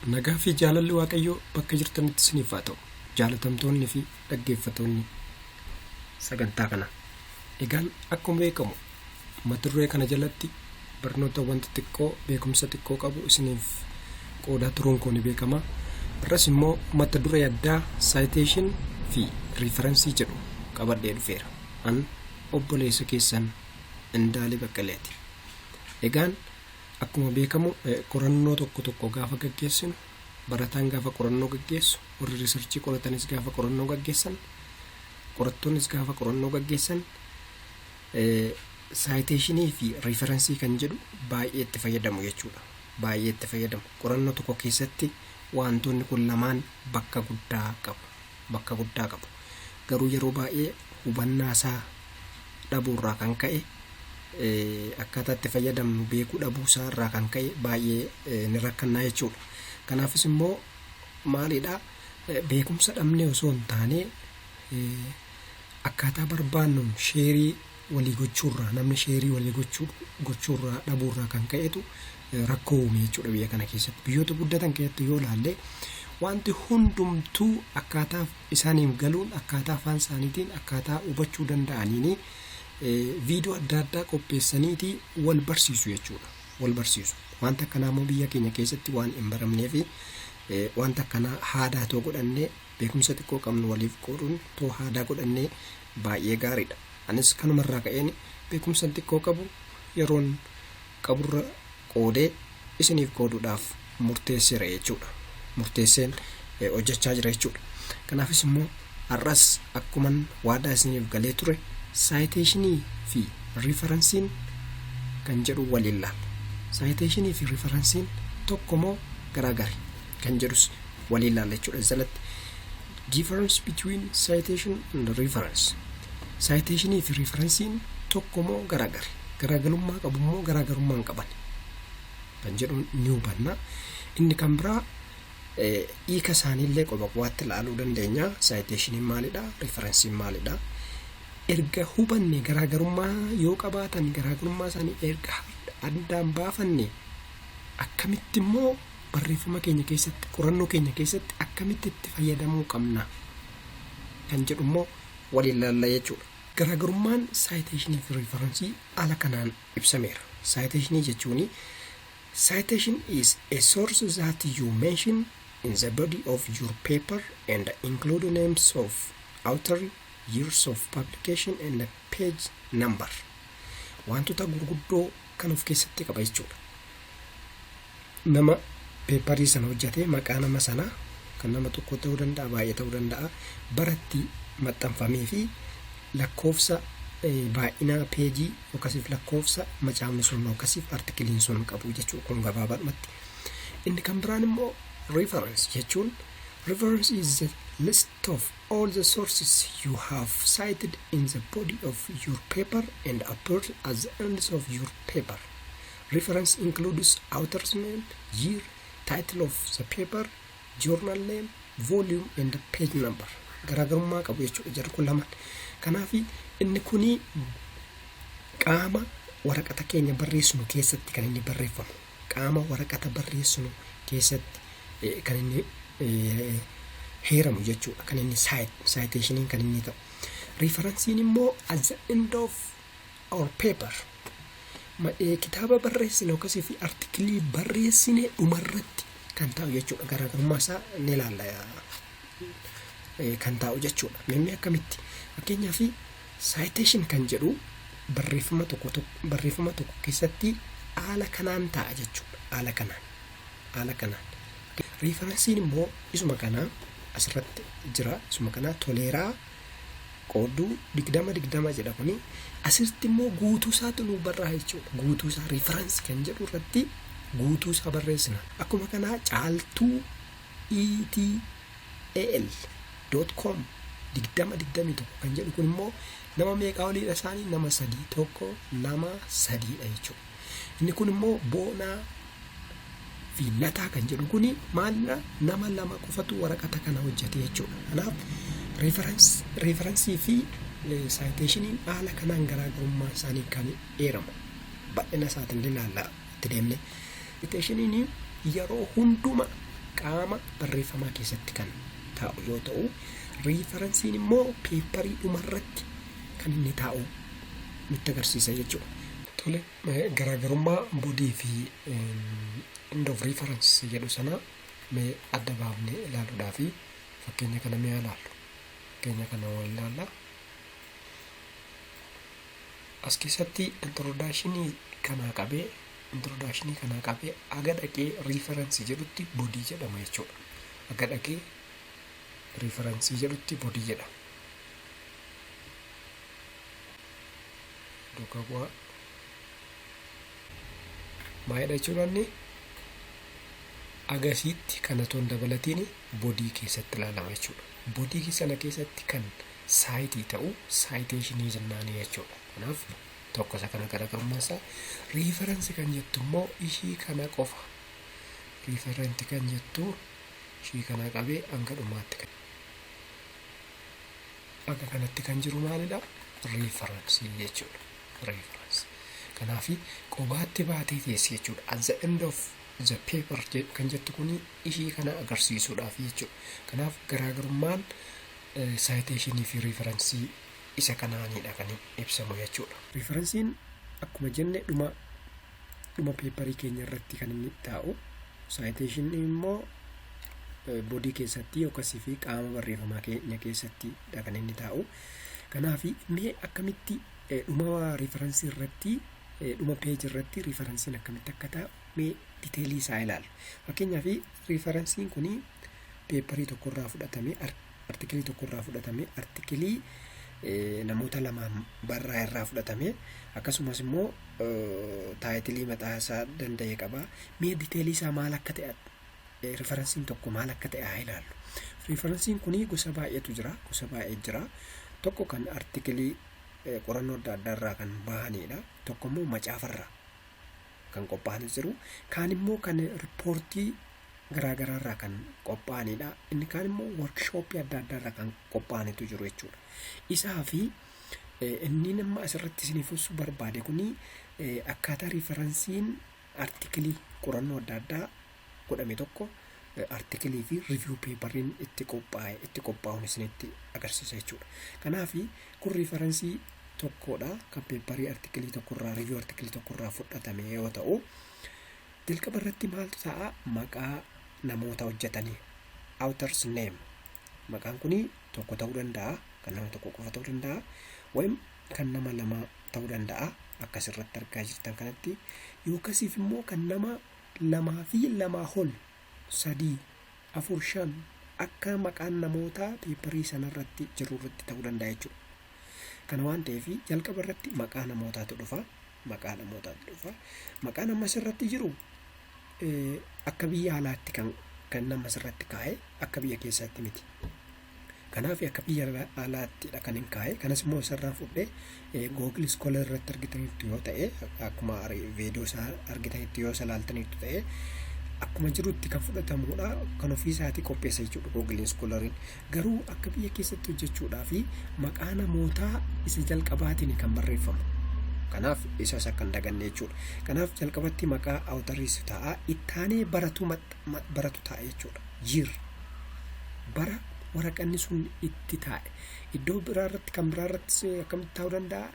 Nagaa fi jaalalli Waaqayyoo bakka jirtanitti isiniif haa ta'u. Jaalatamtoonni fi dhaggeeffattoonni sagantaa kana. Egaan akkuma beekamu mata duree kana jalatti barnootawwan xixiqqoo beekumsa xiqqoo qabu isiniif qoodaa turuun kun ni beekama. Irras immoo mata duree addaa citation fi reference jedhu qabadhee dhufeera. An obboleessa keessan Indaalee Baqqaleeti. Egaan akkuma beekamu qorannoo tokko gaafa gaggeessinu barataan gaafa qorannoo gaggeessu warri riisarchii qoratanis gaafa qorannoo gaggeessan qorattoonnis gaafa qorannoo gaggeessan citationii fi referencii kan jedhu baay'ee itti fayyadamu jechuudha. Baay'ee itti fayyadamu. Qorannoo tokko keessatti wantoonni kun lamaan bakka guddaa qabu. Garuu yeroo baay'ee hubannaa isaa dhabuurraa kan ka'e akkaataa itti fayyadamnu beekuu dhabuu isaa irraa kan ka'e baay'ee ni rakkannaa jechuudha. Kanaafis immoo maalidhaa beekumsa dhabnee osoo hin taane akkaataa barbaannuun sheerii walii gochuurraa namni sheerii walii gochuurraa dhabuurraa kan ka'etu rakkoo uume jechuudha biyya kana keessatti. Biyyoota guddatan keessatti yoo ilaalle wanti hundumtuu akkaataa isaaniif galuun akkaataa afaan isaaniitiin akkaataa hubachuu danda'aniini viidiyoo adda addaa qopheessaniiti wal barsiisu jechuudha. Wal barsiisu. Wanta akkanaa immoo biyya keenya keessatti waan hin baramneef wanta akkanaa haadaa too godhannee beekumsa xiqqoo qabnu waliif qooduun too haadaa godhannee baay'ee gaariidha. Anis kanumarraa ka'een beekumsa xiqqoo qabu yeroon qaburra qoodee isiniif qooduudhaaf murteesseera jechuudha. Murteesseen hojjechaa jira jechuudha. Kanaafis immoo har'as akkuman waadaa isiniif galee ture citationii fi referencing kan jedhu waliin laalla. Citationii fi referencing tokko moo garaagari kan jedhus waliin laalla jechuudha. Jalatti difference between citation and reference. Citationii fi referencing tokko moo garaagari. Garaagarummaa qabu moo garaagarummaa hin qaban kan jedhu ni hubanna. Inni kan biraa hiika isaaniillee qobaatti ilaaluu dandeenya. Citationiin maalidha? Referencing maalidha? Erga hubanne garaagarummaa yoo qabaatan garaagarummaa isaanii erga addaan baafanne akkamitti immoo barreeffama keenya keessatti qorannoo keenya keessatti akkamitti itti fayyadamuu qabna kan jedhu immoo waliin laalla jechuudha. Garaagarummaan citationii fi referencii ala kanaan ibsameera. Citationii jechuun citation is a source that you mention in the body of your paper and include names of author, years of publication and the page number. Wantoota gurguddoo kan of keessatti qaba jechuudha. Nama peeparii sana hojjate maqaa nama sana kan nama tokko ta'uu danda'a baay'ee ta'uu danda'a baratti maxxanfamee fi lakkoofsa baay'ina peejii akkasiif lakkoofsa macaafni sun akkasiif artikiliin sun qabu jechuudha kun gabaabaadhumatti. Inni kan biraan immoo reference jechuun reference is the list of all the sources you have cited in the body of your paper and appears at the ends of your paper. Reference includes author's name, year, title of the paper, journal name, volume and page number. Garaagarummaa qabu jechuudha jarri kun lamaan. Kanaaf inni kuni qaama waraqata keenya barreessinu keessatti kan inni barreeffamu. Qaama waraqata barreessinu keessatti kan inni heeramu jechuudha. Kan inni citationiin kan inni ta'u. Referencing immoo at the end of our paper. Kitaaba barreessine akkasii fi artikilii barreessine dhumarratti kan ta'u jechuudha. Garaagarummaa isaa ni ilaalla kan ta'u jechuudha. Namni akkamitti fakkeenyaaf citation kan jedhu barreeffama tokko keessatti haala kanaan ta'a jechuudha. Haala kanaan. Referencing immoo isuma kanaa asirratti jira. Isuma kanaa toleeraa qooduu 20 jedha kuni asirratti immoo guutuu isaatu nu barraa jechuudha. Guutuu isaa reference kan jedhu irratti guutuu isaa barreessina. Akkuma kanaa caaltuu etal.com 2021 kan jedhu kun immoo nama meeqaa oliidha isaanii nama 3 jechuudha. Inni kun immoo boonaa fi lataa kan jedhu kuni maalidha nama 2 qofatu waraqata kana hojjete jechuudha. Kanaaf referencii fi citationiin haala kanaan garaagarummaa isaanii kan eeramu bal'ina isaatiin ilaallaa itti deemne. Citationiin yeroo hundumaa qaama barreeffamaa keessatti kan taa'u yoo ta'u, riifaransiin immoo peeparii dhumarratti kan inni taa'u nutti agarsiisa jechuudha. Tole, garaagarummaa bodii fi end of reference jedhu sana mee adda baafnee ilaaluudhaa fi fakkeenya kana mee ilaallu. Fakkeenya kana wal ilaalla. As keessatti introdakshinii kanaa qabee aga dhaqee riifaransii jedhutti bodii jedhama jechuudha. Aga dhaqee riifaransii jedhutti bodii jedhama. Duukaa bu'aa maalidha jechuudhaan agasiitti kana toon dabalatiin bodii keessatti ilaalama jechuudha. Bodii sana keessatti kan saayitii ta'u saayiteeshinii jennaanii jechuudha. Kanaaf tokko isa kana garaagarummaa isaa. Riifaransii kan jettu immoo ishii kana qofa. Riifarantii kan jettu ishii kana qabee hanga dhumaatti kan akka kanatti kan jiru maalidha? Riifaransii jechuudha. Riifaransii. Kanaaf qobaatti baatee teessi jechuudha. At the end of the paper kan jettu kun ishii kana agarsiisuudhaaf jechuudha. Kanaaf garaagarummaan saayiteeshinii fi riifaransii isa kanaanidha kan ibsamu jechuudha. Riifaransiin akkuma jenne dhuma peeparii keenya irratti kan inni taa'u. Saayiteeshinii immoo bodii keessatti yookaas fi qaama barreeffamaa keenya keessatti kan inni taa'u. Kanaaf mee akkamitti dhuma riifaransii irratti dhuma peejii irratti riifaransiin akkamitti akka taa'u mee diteelii isaa ilaalu. Fakkeenyaaf riifaransiin kun peeparii tokkorraa fudhatamee artikilii tokkorraa fudhatamee artikilii namoota lamaan barraa irraa fudhatamee akkasumas immoo taayitilii mataa isaa danda'e qaba. Mee diteelii isaa maal akka ta'e riifaransiin tokko maal akka ta'e haa ilaallu. Riifaransiin kun gosa baay'eetu jira. Tokko kan artikilii qorannoo adda addaa irraa kan bahanidha. Tokko immoo macaafarraa kan qophaa'anis jiru. Kaan immoo kan riippoortii garaagaraa irraa kan qophaa'anidha. Inni kaan immoo workshooppii adda addaa irraa kan qophaa'anitu jiru jechuudha. Isaa fi inni nama asirratti isiniif ibsuu barbaade kuni akkaataa riifaransiin artikilii qorannoo adda addaa godhame tokko artikilii fi review peepariin itti qophaa'uun isinitti agarsiisa jechuudha. Kanaaf kun riifaransii tokkodha kan peeparii artikilii tokkorraa review artikilii tokkorraa fudhatame yoo ta'u, jalqaba irratti maaltu ta'a? Maqaa namoota hojjetanii author's name. Maqaan kun tokko ta'uu danda'a, kan nama tokko qofa ta'uu danda'a, wayim kan nama lama ta'uu danda'a. Akkasirratti argaa jirtan kanatti yookasiif immoo kan nama lamaa fi lamaa ol 3, 4, 5 akka maqaan namoota peeparii sanarratti jiru irratti ta'uu danda'a jechuudha. Kana waan ta'eef jalqaba irratti maqaa namootaatu dhufa. Maqaan nama asirratti jiru akka biyya alaatti kan nama asirratti kaa'e akka biyya keessaatti miti. Kanaaf akka biyya alaattidha kan hin kaa'e. Kanas immoo isarraa fudhee Google Scholar irratti argitanitti yoo ta'e, akkuma viidiyoo isaa argitanitti yoo ilaaltanitti ta'e akkuma jirutti kan fudhatamudha. Kan ofii isaatii qopheessa jechuudha Google Scholariin. Garuu akka biyya keessatti hojjechuudhaa fi maqaa namootaa isa jalqabaatiin kan barreeffamu. Kanaaf isas akka hin daganne jechuudha. Kanaaf jalqabatti maqaa awutariis ta'a. Ittaanee baratu ta'a jechuudha. Bara waraqanni sun itti taa'e. Iddoo biraarratti kan biraarratti akkamitti ta'uu danda'a?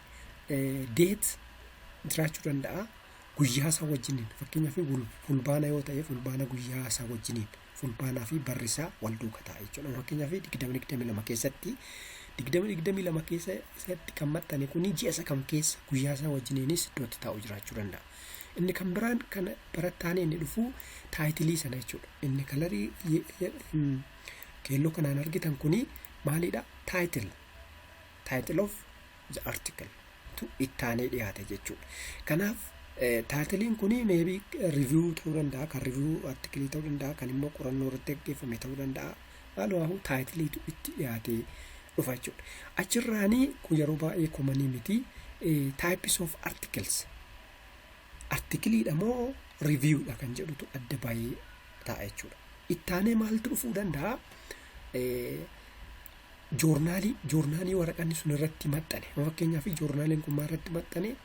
Deet jiraachuu danda'a. Guyyaa isaa wajjiniin. Fakkeenyaaf fulbaana yoo ta'e fulbaana guyyaa isaa wajjiniin. Fulbaanaa fi barri isaa wal duukaa ta'a jechuudha. Fakkeenyaaf 2022 keessatti 2022 keessatti kan maxxane kun ji'a isa kam keessa guyyaa isaa wajjiniinis iddootti taa'u jiraachuu danda'a. Inni kan biraan kan barattaanee inni dhufu taayitilii sana jechuudha. Inni kalarii keelloo kanaan argitan kuni maalidha? Title of the article tu ittaanee dhiyaate jechuudha. Kanaaf taayitiliin kuni maybe review ta'uu danda'a, kan review artikilii ta'uu danda'a, kan immoo qorannoo irratti gaggeeffame ta'uu danda'a. Haaluma taayitiliitu itti dhiyaatee dhufa jechuudha. Achirraanii kun yeroo baay'ee komanii miti. Types of articles. Artikiliidha moo reviewdha kan jedhutu adda baay'ee ta'a jechuudha. Ittaanee maaltu dhufuu danda'a? Joornaalii waraqanni sun irratti maxxane. Fakkeenyaaf joornaaliin kun maal irratti maxxane?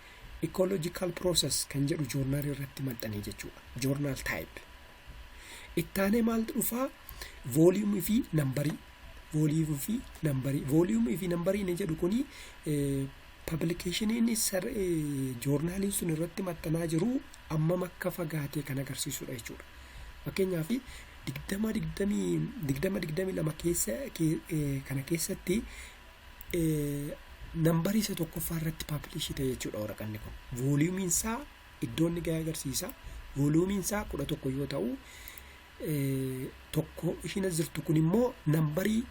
Ecological process kan jedhu joornaalii irratti maxxane jechuudha. Journal type. Ittaanee maaltu dhufaa? Vooliyumii fi nambarii. Vooliyumii fi nambarii ni jedhu kuni publicationin joornaaliin sun irratti maxxanaa jiru ammam akka fagaatee kan agarsiisudha jechuudha. Fakkeenyaaf 2022 keessa kana keessatti nambarii isa tokkoffaa irratti publish ta'e jechuudha waraqanni kun. Vooliyumiin isaa iddoo inni ga'ee agarsiisa. Vooliyumiin isaa 11 yoo ta'u tokko isheen jirtu kun immoo nambarii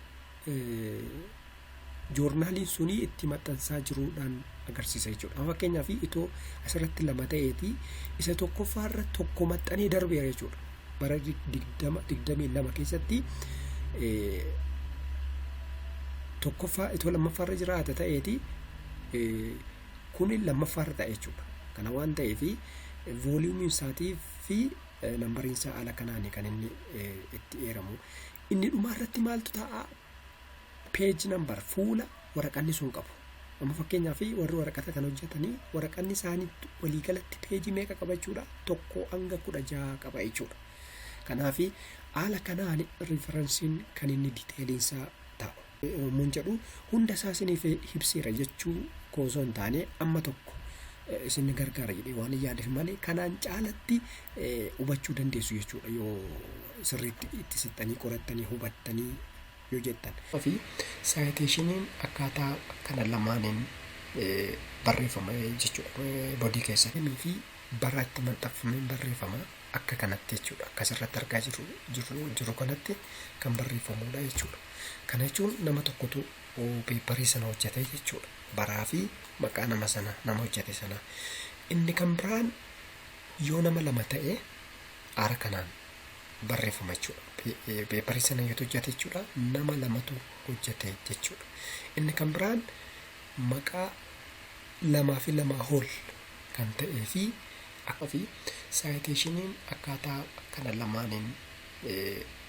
joornaaliin suni itti maxxansaa jiruudhaan agarsiisa jechuudha. Fakkeenyaaf itoo asirratti 2 ta'eeti isa tokkoffaa irra tokko maxxanee darbeera jechuudha. Bara 2022 keessatti tokkoffaa itoo lammaffaa irra jiraata ta'eeti kun lammaffaa irra ta'e jechuudha. Kana waan ta'eef vooliyumiin isaatii fi nambariin isaa ala kanaani kan inni itti eeramu. Inni dhumaa irratti maaltu ta'a? Page number fuula waraqanni sun qabu. Amma fakkeenyaaf warri waraqata kan hojjetanii waraqanni isaanii waliigalatti peejii meeqa qaba jechuudha? 1 hanga 16 qaba jechuudha. Kanaaf haala kanaan riifaransiin kan inni diteeliinsaa ta'u. Mun jedhu hunda isaa isiniif ibseera jechuu osoo hin taane amma tokko isin gargaara jedhee waan yaadeef malee kanaan caalatti hubachuu dandeessu jechuudha yoo sirriitti itti sittanii qorattanii hubattanii yoo jettan. Fi saayiteeshiniin akkaataa kana lamaaniin barreeffama jechuudha bodii keessatti fi bara itti maxxanfameen barreeffama akka kanatti jechuudha. Akkasirratti argaa jiru kanatti kan barreeffamudha jechuudha. Kana jechuun nama tokkotu peeparii sana hojjete jechuudha. Baraa fi maqaa nama hojjete sana. Inni kan biraan yoo nama 2 ta'e haala kanaan barreeffama jechuudha. Peeparii sana yoo hojjete jechuudha nama 2tu hojjete jechuudha. Inni kan biraan maqaa 2 fi 2 ol kan ta'ee fi akka fi saayiteeshiniin akkaataa kana lamaaniin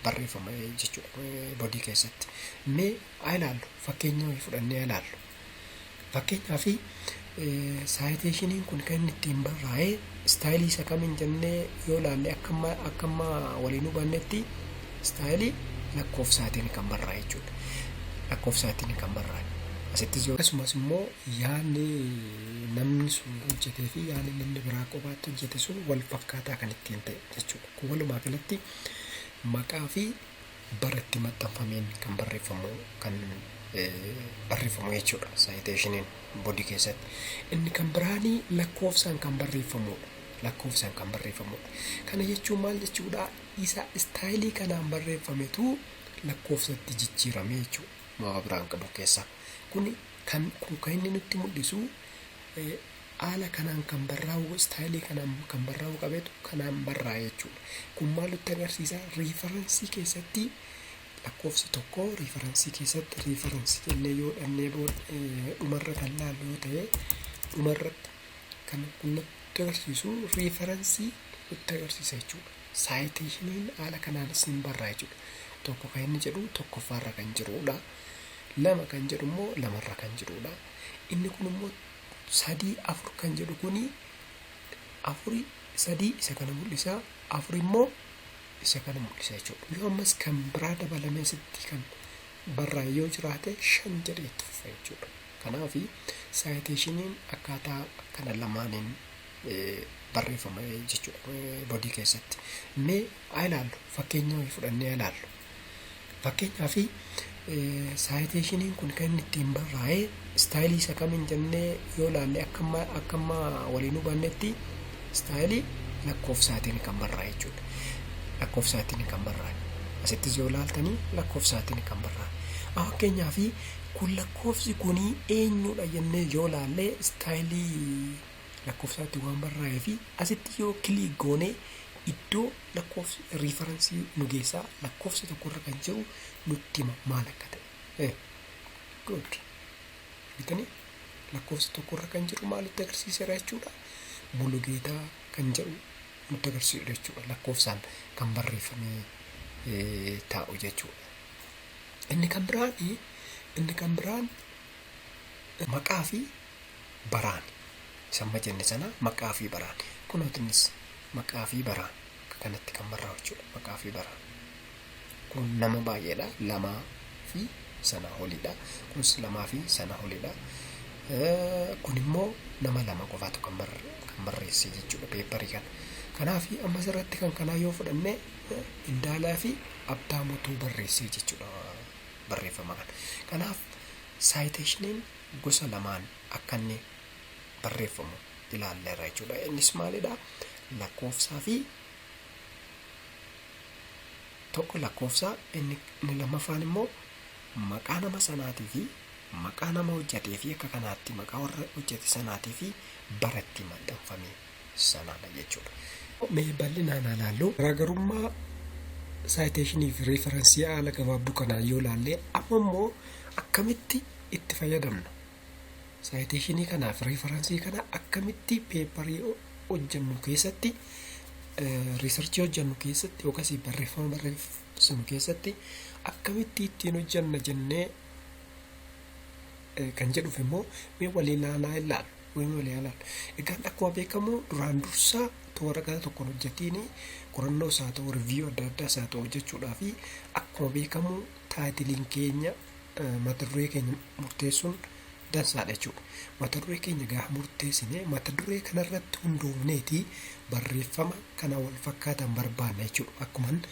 barreeffama jechuudha bodii keessatti. Mee haa ilaallu, fakkeenya fudhannee haa ilaallu. Fakkeenyaaf saayiteeshiniin kun kan inni ittiin barraa'ee istaayilii isa kamiin jennee yoo ilaalle akka waliin hubannetti istaayilii lakkoofsaatiin kan barraa'e jechuudha. Lakkoofsaatiin kan barraa'e. Asittis akkasumas immoo yaadni namni sun hojjetee fi yaadni namni biraa kophaatti hojjete sun wal fakkaataa kan ittiin ta'e jechuudha. Kun walumaa galatti maqaa fi bara itti maxxanfameen kan barreeffamu jechuudha saayiteeshiniin bodii keessatti. Inni kan biraanii lakkoofsaan kan barreeffamudha. Kana jechuun maal jechuudha? Isa istaayilii kanaan barreeffametu lakkoofsatti jijjiirame jechuudha. Maqaa biraan qabu keessaa. Kun kan inni nutti mul'isu haala kanaan kan barraa'u istaayilii kanaan kan barraa'u qabeetu kanaan barraa'e jechuudha. Kun maal nutti agarsiisa? Riifaransii keessatti lakkoofsi tokko riifaransii keessatti riifaransii jennee yoo dhannee dhumarra kan laallu yoo ta'e dhumarratti kan kun nutti agarsiisu riifaransii nutti agarsiisa jechuudha. Saayiteeshiniin haala kanaan isin barraa'e jechuudha. Tokko kan inni jedhu tokkoffaarra kan jirudha. 2 kan jedhu immoo 2rra kan jirudha. Inni kun immoo 3 4 kan jedhu kuni 4 3 isa kana mul'isa, 4 immoo isa kana mul'isa jechuudha. Yoo ammas kan biraa dabalamee sitti kan barraa'e yoo jiraate 5 jedhee itti fufa jechuudha. Kanaaf saayiteeshiniin akkaataa kana lamaaniin barreeffama jechuudha bodii keessatti. Mee haa ilaallu, fakkeenya fudhannee haa ilaallu. Fakkeenyaaf saayiteeshiniin kun kan inni ittiin barraa'e istaayilii isa kamiin jennee yoo ilaalle akka waliin hubannetti istaayilii lakkoofsaatiin kan barraa'e jechuudha. Lakkoofsaatiin kan barraa'e. Asittis yoo ilaaltanii lakkoofsaatiin kan barraa'e. Fakkeenyaaf kun lakkoofsi kunii eenyudha jennee yoo ilaalle istaayilii lakkoofsaatti waan barraa'ee fi asitti yoo kiliik goonee iddoo lakkoofsi riifaransii nu geessaa lakkoofsa tokkorra kan jiru nutti hima maal akka ta'e. Good. Bitanii lakkoofsa tokkorra kan jiru maalitti agarsiiseera jechuudha. Mulugeetaa kan jedhu nutti agarsiisudha jechuudha. Lakkoofsaan kan barreeffamee taa'u jechuudha. Inni kan biraan maqaa fi baraan. Samma jenne sana maqaa fi baraan. Kunootinis maqaa fi baraan kanatti kan barraa'u jechuudha. Maqaa fi bara. Kun nama baay'eedha. Lamaa fi sanaa oliidha. Kunis lamaa fi sanaa oliidha. Kun immoo nama lama qofaatu kan barreesse jechuudha peeparii kana. Kanaaf ammas irratti kan kanaa yoo fudhanne Indaalaa fi Abdaamotuu barreesse jechuudha barreeffama kana. Kanaaf saayiteeshiniin gosa lamaan akka inni barreeffamu ilaalleerra jechuudha. Innis maalidha? Lakkoofsaa fi tokko lakkoofsaa, inni lammaffaan immoo maqaa nama sanaatii fi maqaa nama hojjetee fi akka kanaatti maqaa warra hojjete sanaatii fi baratti maxxanfamee sanaadha jechuudha. Mee bal'inaan ilaallu garaagarummaa saayiteeshinii fi reeferansii haala gabaabduu kanaa yoo ilaalle amma immoo akkamitti itti fayyadamna? Saayiteeshinii kanaa fi reeferansii kana akkamitti peeparii hojjennu keessatti riisarchii hojjennu keessatti yookaas barreeffama barreessinu keessatti akkamitti ittiin hojjenna jennee kan jedhuuf immoo mee walii ilaalaa. Egaan akkuma beekamu duraan dursaa toora kana tokkoon hojjetiin qorannoo isaa ta'u riiviyuu adda addaa isaa ta'u hojjechuudhaa fi akkuma beekamu taayitiliin keenya mata duree keenya murteessuun dansaadha jechuudha. Mata duree keenya gaafa murteessine mata duree kanarratti hundoofneeti barreeffama kana wal fakkaatan barbaanna jechuudha. Akkuman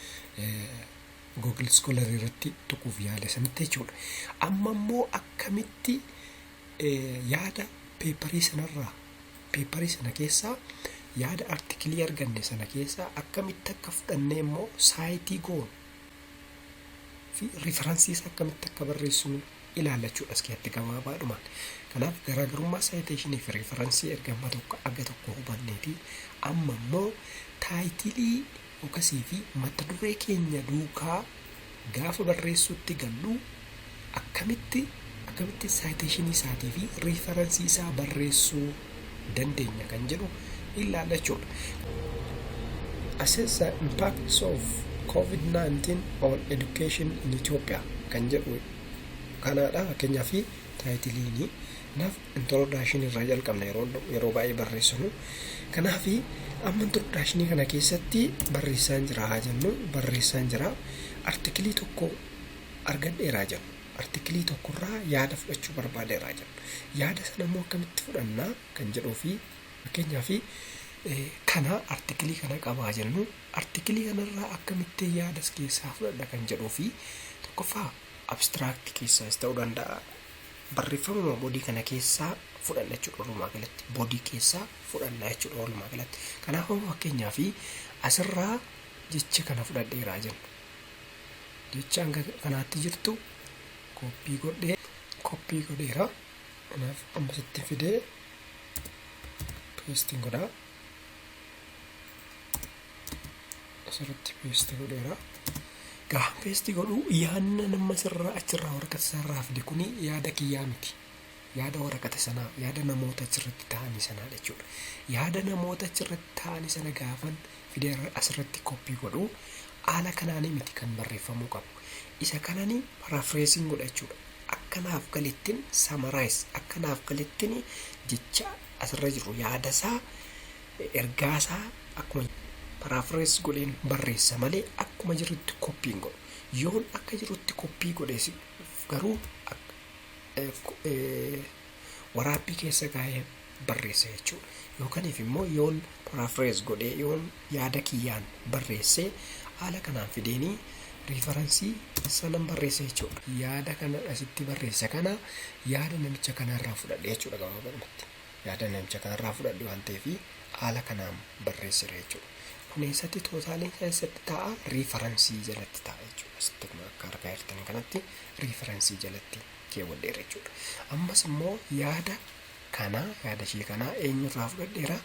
Google Scholar irratti tuquuf yaale sanitti jechuudha. Amma immoo akkamitti yaada peeparii sana keessaa yaada artikilii arganne sana keessaa akkamitti akka fudhannee immoo saayitii goonu fi riifaransiis akkamitti akka barreessinu ilaallachuudha as keessatti gabaabaadhumaan. Kanaaf garaagarummaa saayiteeshinii fi riifaransii ergamma tokko aga tokko hubanneeti amma immoo taayitilii yookaasii fi mata duree keenya duukaa gaafa barreessuutti gallu akkamitti saayiteeshinii isaatii fi riifaransii isaa barreessuu dandeenya kan jedhu ilaallachuudha. Assess the impacts of COVID-19 on education in Ethiopia kan jedhu kanaadha. Fakkeenyaa fi taayitiliinii naaf introdakshinii irraa jalqabna yeroo baay'ee barreessinu. Kanaaf amma introdakshinii kana keessatti barreessaan jira artikilii tokko argadheeraa jennu. Artikilii tokkorraa yaada fudhachuu barbaadeeraa jennu. Yaada sana immoo akkamitti fudhannaa kan jedhuu fi fakkeenyaa fi kana artikilii kana qabaa jennu. Artikilii kanarraa akkamitti yaada keessaa fudhadha kan jedhuu fi tokkoffaa abstiraaktii keessaas ta'uu danda'a. Barreeffama boodii kana keessaa fudhanna jechuudha walumaa galatti. Boodii keessaa fudhanna jechuudha walumaa galatti. Kanaafuu fakkeenyaa fi asirraa jecha kana fudhadheeraa jennu. Jecha hanga kanaatti jirtu koppii godheera. Kanaaf ammasitti fidee peestiin godhaa. Asirratti peestii godheera. Gaafa peestii godhuu yaadna nama achirraa waraqata sanarraa fide kuni yaada kiyyaa miti. Yaada waraqata sanaa, yaada namoota achirratti ta'anii sanaa jechuudha. Yaada namoota achirratti ta'anii sana gaafan fidee asirratti koppii godhuu haala kanaanii miti kan barreeffamuu qabu. Isa kananii paraphrasing godha jechuudha. Akkanaaf galittiin summarize, akkanaaf galittiin jecha asirra jiru yaadasaa, ergaasaa akkuma paraphrase godheen barreessa malee akkuma jirutti koppiin godhu. Yoon akka jirutti koppii godhees garuu waraabbii keessa kaa'ee barreessa jechuudha. Yookaniif immoo yoon paraphrase godhee yoon yaada kiyyaan barreessee haala kanaan fideenii riifaransii sanan barreessa jechuudha. Yaada kana asitti barreessa kana yaada namicha kanarraa fudhadhe jechuudha gabaabumatti. Yaada namicha kanarraa fudhadhe waan ta'eef haala kanaan barreessira jechuudha. Kun eessatti tootaaliin keessatti ta'a riifaransii jalatti ta'a jechuudha. Asitti akka argaa jirtan kanatti riifaransii jalatti keewwadheera jechuudha. Ammas immoo yaada ishee kanaa eenyurraa fudhadheera?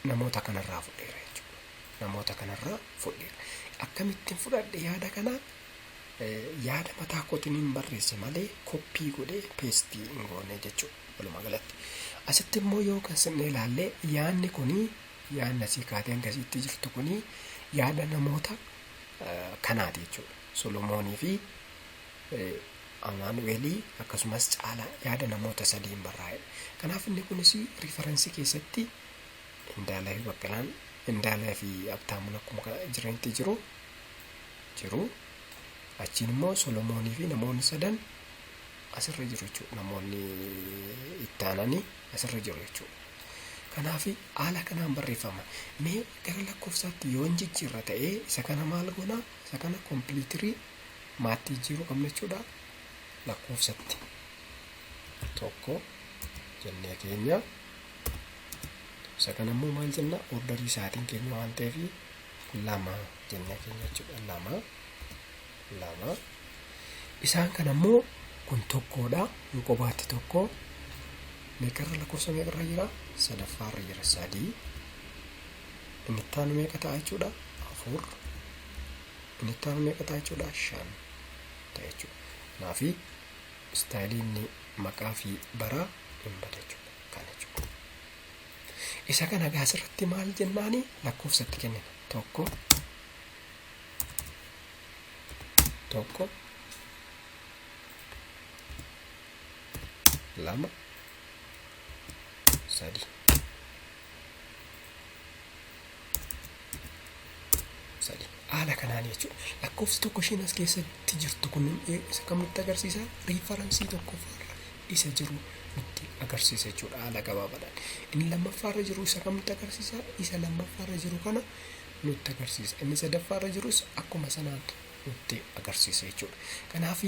Namoota kanarraa fudheera jechuudha. Namoota kanarraa fudheera. Akkamittiin fudhadhe yaada kana? Yaada mataa kootiin barreesse malee koppii godhee peestii hin goone jechuudha walumaa galatti. Asitti immoo yoo kan sinne ilaalle yaadni kunii yaadni asii kaatee akkasitti jirtu kunii yaada namoota kanaati jechuudha. Solomoonii fi Amaanu'eelii akkasumas Caalaa yaada namoota sadiin barraa'edha. Kanaaf inni kunis riifaransii keessatti Indaalaa fi Baqqalaan Indaalaa fi Abtaamuun akkuma jiranitti jiru. Achiin immoo Solomoonii fi namoonni sadan asirra jiru jechuudha. Namoonni itti aananii asirra jiru jechuudha. Kanaaf haala kanaan barreeffama. Mee gara lakkoofsaatti yoo hin jijjiirra ta'ee isa kana maal goona? Isa kana kompiitirii maatti jijjiiruu qabna jechuudha. Lakkoofsatti tokko jennee keenya. Isa kana immoo maal jenna? Ordarii isaatiin keenya waan ta'eef lama jennee keenya jechuudha. Lama. Isaan kana immoo kun tokkodha. Yoo qobaatti tokko. Meeqarra lakkoofsa meeqarra jira? Sadaffaarra jira 3. Inni itti aanu meeqa ta'a jechuudha? 4. Inni itti aanu meeqa ta'a jechuudha? 5 ta'a jechuudha. Kanaaf istaayiliin maqaa fi bara hin bada jechuudha. Kana jechuudha. Isa kana asirratti maal jennaani? Lakkoofsatti kennina. Tokko. 2 3 haala kanaan jechuudha. Lakkoofsi tokko ishiin as keessatti jirtu kun isa kam nutti agarsiisa? Riifaransii tokkoffaarra isa jiru nutti agarsiisa jechuudha. Haala gabaabaadhaan. Inni lammaffaarra jiru isa kam nutti agarsiisa? Isa lammaffaarra jiru kana nutti agarsiisa. Inni sadaffaarra jirus akkuma sanaan nutti agarsiisa jechuudha. Kanaaf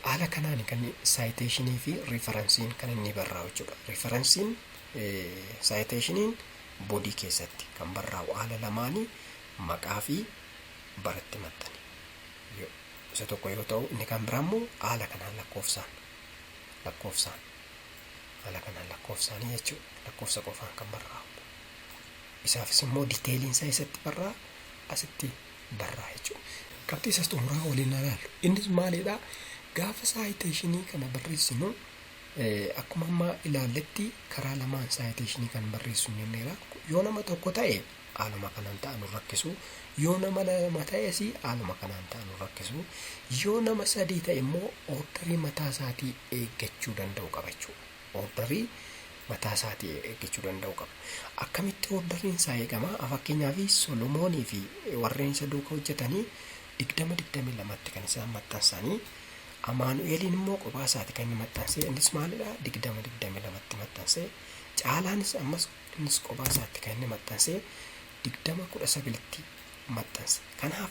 haala kanaan kan saayiteeshinii fi riifaransiin kan inni barraa'u jechuudha. Riifaransiin saayiteeshiniin boodii keessatti kan barraa'u haala lamaanii maqaa fi baratti maxxani. Isa tokko yoo ta'u inni kan biraa immoo haala kanaan lakkoofsaan haala kanaan lakkoofsaanii jechuudha. Lakkoofsa qofaan kan barraa'u. Isaafis immoo diiteeliin isaa isatti barraa'a asitti barraa'a jechuudha. Qabxii isaas xumuraa waliin ilaallu. Innis maalidhaa? Gaafa saayiteeshinii kana barreessinu akkuma ammaa ilaalletti karaa lamaan saayiteeshinii kan barreessu jenneera. Yoo nama tokko ta'e haaluma kanaan ta'an rakkisu. Yoo nama lama ta'es haaluma kanaan ta'an rakkisu. Yoo nama sadii ta'e immoo ordarii mataa isaatii eeggachuu danda'u qaba jechuudha. Ordarii mataa isaatii eeggachuu danda'u qaba. Akkamitti ordariin isaa eegama? Fakkeenyaaf Solomoonii fi warreen isa duukaa hojjetanii 20-22tti kan isaan maxxansanii. Amaanu'eeliin immoo kophaa isaati kan inni maxxansee. Innis maalidhaa? 20-22tti maxxansee. Caalaanis ammas innis kophaa isaatti kan inni maxxansee 20-19tti maxxanse. Kanaaf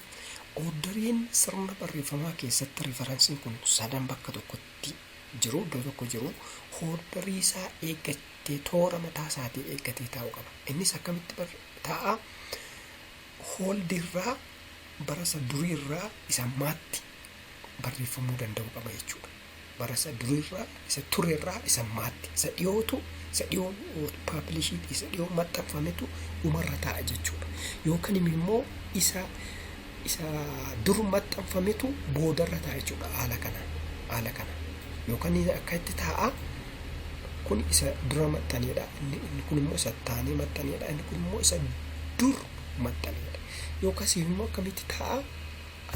ordariin sirna barreeffamaa keessatti riifaransiin kun sadan bakka tokkotti jiru, iddoo tokko jiru, ordarii isaa eeggatee toora mataa isaatii eeggatee taa'uu qaba. Innis akkamitti taa'a? Hooldiirraa bara isa duriirraa isa ammaatti barreeffamuu danda'u qaba jechuudha. Bara isa duriirraa isa tureerraa isa ammaatti isa dhiyoo paabilishii isa dhiyoo maxxanfametu dhumarra taa'a jechuudha. Yookaan immoo isa dur maxxanfametu boodarra taa'a jechuudha. Haala kanaan yookaan akka itti taa'a. Kun isa dura maxxaneedha. Inni kun immoo isa taanee maxxaneedha. Inni kun immoo isa dur maxxaneedha. Yookaan immoo akkamitti taa'a?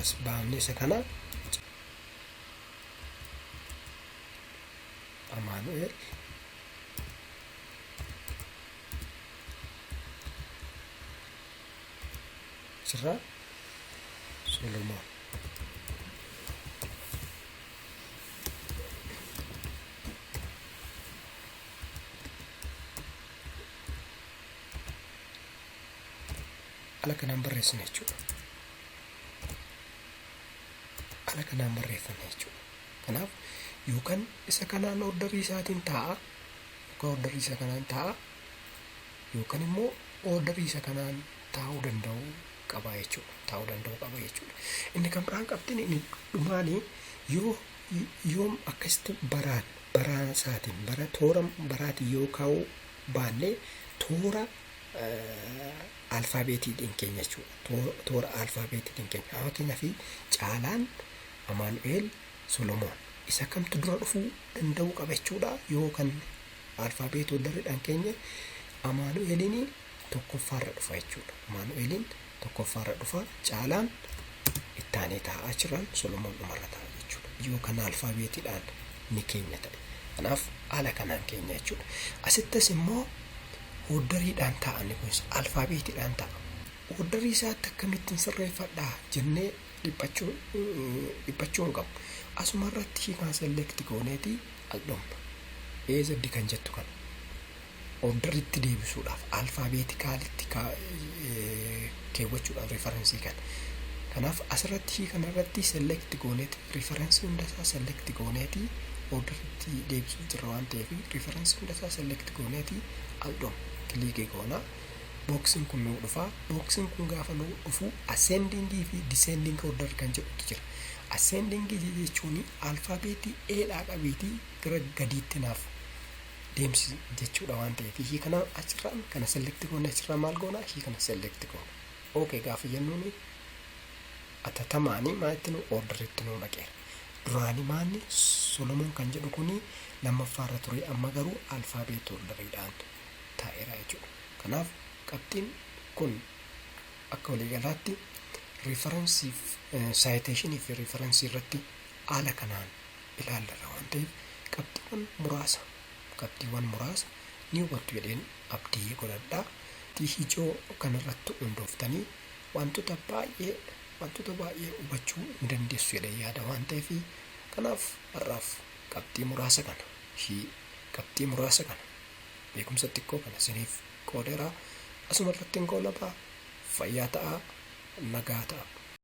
As baafnee isa kana Amaanu'eel Sirraa Solomoon haala kanaan barreessina jechuudha. Haala kanaan barreeffame jechuudha. Kanaaf yookaan isa kanaan ordarii isaatiin taa'a, yookaan immoo ordarii isa kanaan taa'uu danda'u qaba jechuudha. Inni kan biraan qabxiin inni dhumaanii yoo akkasitti baraan isaatiin toora baraatiin yoo kaa'uu baanne toora alfaabeetiidhaan keenya jechuudha. Toora alfaabeetiidhaan keenya. Fakkeenyaaf Caalaan, Amaanu'eel, Solomoon isa kamtu dura dhufuu danda'u qaba jechuudha. Yoo kan alfaabeetii ordariidhaan keenya Amaanu'eeliin tokkoffaarra dhufa jechuudha. Caalaan itti aanee taa'aa jiran Solomoon dhumarra taa'a jechuudha. Yoo kan alfaabeetiidhaan ni keenya ta'e. Kanaaf haala kanaan keenya jechuudha. Asittis immoo Oordariidhaan ta'an kunis alfaabeetiidhaan ta'a. Oordarii isaatti akkamittiin sirreeffadhaa jennee dhiphachuu hin qabu. Asuma irratti hiikaan select gooneeti aldhomna. AZ kan jettu kana oordariitti deebisuudhaaf alfaabeetikaalitti keewwachuudhaaf riifaransii kana. Kanaaf asirratti hiikan irratti select gooneeti riifaransii hundasaa select gooneeti oordariitti deebisuu jirra waan ta'eef riifaransii hundasaa select gooneeti aldhomna. Kilikii goonaa. Boksiin kun nuu dhufaa. Boksiin kun gaafa nuu dhufu ascendingii fi descending order kan jedhutu jira. Ascendingii jechuun alfaabeetii Eedhaa qabeetii gara gadiitti naaf deemsi jechuudha waan ta'eef hii kana achirraan kana select goona achirraa maal goona hii kana select goona. Okay gaafa jennuun atatamaanii maalitti nu orderitti nuu dhaqeera. Duraanii maanni Solomoon kan jedhu kuni lammaffaarra ture amma garuu alfaabeet orderiidhaan taa'eera jechuudha. Kanaaf qabxiin kun akka waliigalaatti riifaransii saayiteeshinii fi riifaransii irratti haala kanaan ilaallarra waan ta'eef qabxiiwwan muraasa ni hubattu jedheen abdii godhadhaa. Ijoo kanarratti hundooftanii wantoota baay'ee hubachuu hin dandeessu jedhee yaada waan ta'eef kanaaf har'aaf qabxii muraasa kana beekumsa xiqqoo kana isiniif qoodeera. Asuma irratti hin goolabaa fayyaa ta'aa nagaa ta'a.